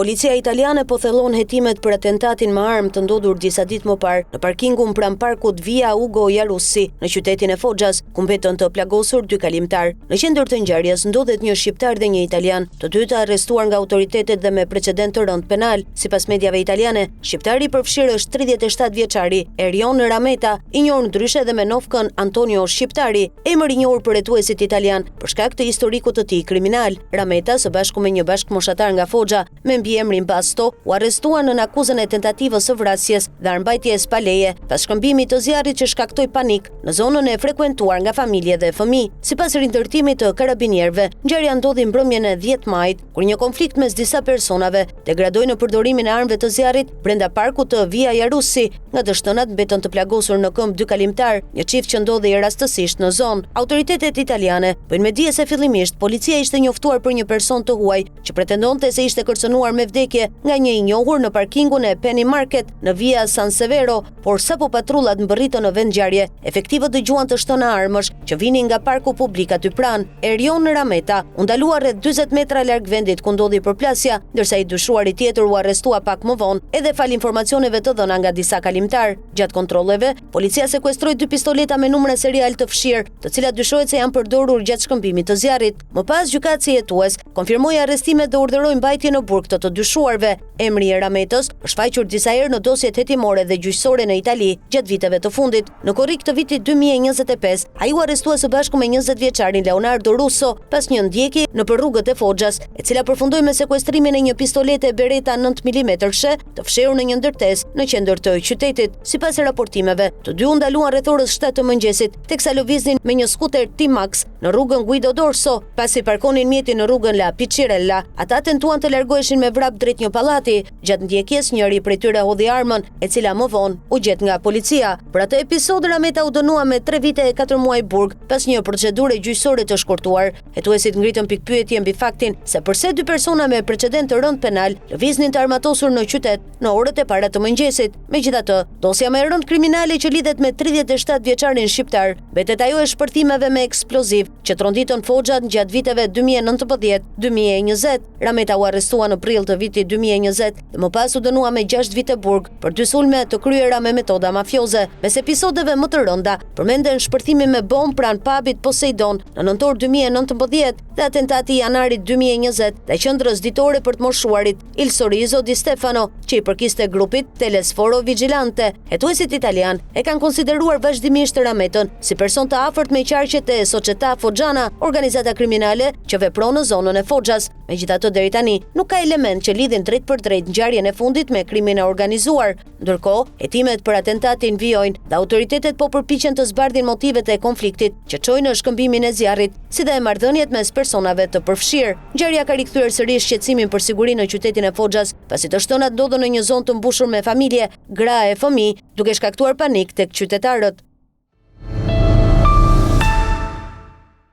Policia italiane po thellon hetimet për atentatin me armë të ndodhur disa ditë më parë në parkingun pranë parkut Via Ugo Jarussi në qytetin e Foggias, ku mbetën të plagosur 2 kalimtar. Në qendër të ngjarjes ndodhet një shqiptar dhe një italian, të dyta arrestuar nga autoritetet dhe me precedent të rënd penal. Sipas mediave italiane, shqiptari i përfshirë është 37 vjeçari Erion Rameta, i njohur ndryshe dhe me novkën Antonio Shqiptari, emër i njohur për hetuesit italian për shkak të historikut të tij kriminal. Rameta, së bashku me një bashkëmoshatar nga Foggia me emrin Basto, u arrestuan në akuzën e tentativës së vrasjes dhe armbajtjes pa leje pas shkëmbimit të zjarrit që shkaktoi panik në zonën e frekuentuar nga familje dhe fëmijë. Sipas rindërtimit të karabinierëve, ngjarja ndodhi mbrëmjen e 10 majit, kur një konflikt mes disa personave degradoi në përdorimin e armëve të zjarrit brenda parkut të Via Jarussi. Nga të shtënat mbetën të plagosur në këmbë 2 kalimtar, një çift që ndodhej rastësisht në zonë. Autoritetet italiane bëjnë me dije se fillimisht policia ishte njoftuar për një person të huaj që pretendonte se ishte kërcënuar me vdekje nga një i njohur në parkingun e Penny Market në Via San Severo, por sapo patrullat mbërritën në vend ngjarje, efektivët dëgjuan të shtëna armësh që vinin nga parku publik aty pranë. Erion Rameta u ndalua rreth 40 metra larg vendit ku ndodhi përplasja, ndërsa i dyshuari tjetër u arrestua pak më vonë, edhe fal informacioneve të dhëna nga disa kalimtar. Gjatë kontrolleve, policia sekuestroi 2 pistoleta me numra serial të fshirë, të cilat dyshohet se janë përdorur gjatë shkëmbimit të zjarrit. Më pas, gjykatësi hetues konfirmoi arrestimet dhe urdhëroi mbajtjen në burg të dyshuarve. Emri i Rametës është shfaqur disa herë në dosjet hetimore dhe gjyqësore në Itali gjatë viteve të fundit. Në korrik të vitit 2025, ai u arrestua së bashku me 20 vjeçarin Leonardo Russo pas një ndjekje nëpër rrugët e Foggias, e cila përfundoi me sekuestrimin e një pistolete Beretta 9 mm të fshehur në një ndërtesë në qendër të qytetit. Sipas raportimeve, të dy u ndaluan rreth orës 7 të mëngjesit, teksa lëviznin me një skuter T-Max në rrugën Guido d'Orso, pasi parkonin mjetin në rrugën La Piccirella. Ata tentuan të largoheshin me vrap drejt një pallati. Gjatë ndjekjes, njëri prej tyre hodhi armën, e cila më vonë u gjet nga policia. Për atë episod, Rameta u dënua me 3 vite e 4 muaj burg pas një procedure gjyqësore të shkurtuar. Hetuesit ngritën pikpyetje mbi faktin se pse 2 persona me precedent të rënd penal lëviznin të armatosur në qytet në orët e para të mëngjesit. Megjithatë, dosja më e rënd kriminale që lidhet me 37 vjeçarin shqiptar mbetet ajo e shpërthimeve me eksploziv që tronditën Foggiat gjatë viteve 2019-2020. Rameta u arrestua në prill të vitit 2020 dhe më pas u dënua me 6 vite burg për 2 sulme të kryera me metoda mafioze. Mes episodeve më të rënda përmenden shpërthimi me bombë pranë pubit Poseidon në nëntor 2019 dhe atentati i janarit 2020 dhe qendrës ditore për të moshuarit Il Sorriso di Stefano, që i përkiste grupit Telesforo Vigilante. Hetuesit italian e kanë konsideruar vazhdimisht Rametën si person të afërt me qarqet e Società Foggiana, organizata kriminale që vepron në zonën e Foggias. Megjithatë, deri tani nuk ka element që lidhin drejt për drejt ngjarjen e fundit me krimin e organizuar. Ndërkohë, hetimet për atentatin vijojnë dhe autoritetet po përpiqen të zbardhin motivet e konfliktit që çojnë në shkëmbimin e zjarrit, si dhe marrëdhëniet mes personave të përfshirë. Ngjarja ka rikthyer sërish shqetësimin për sigurinë në qytetin e Foggias, pasi të shtënat ndodhen në një zonë të mbushur me familje, gra e fëmijë, duke shkaktuar panik tek qytetarët.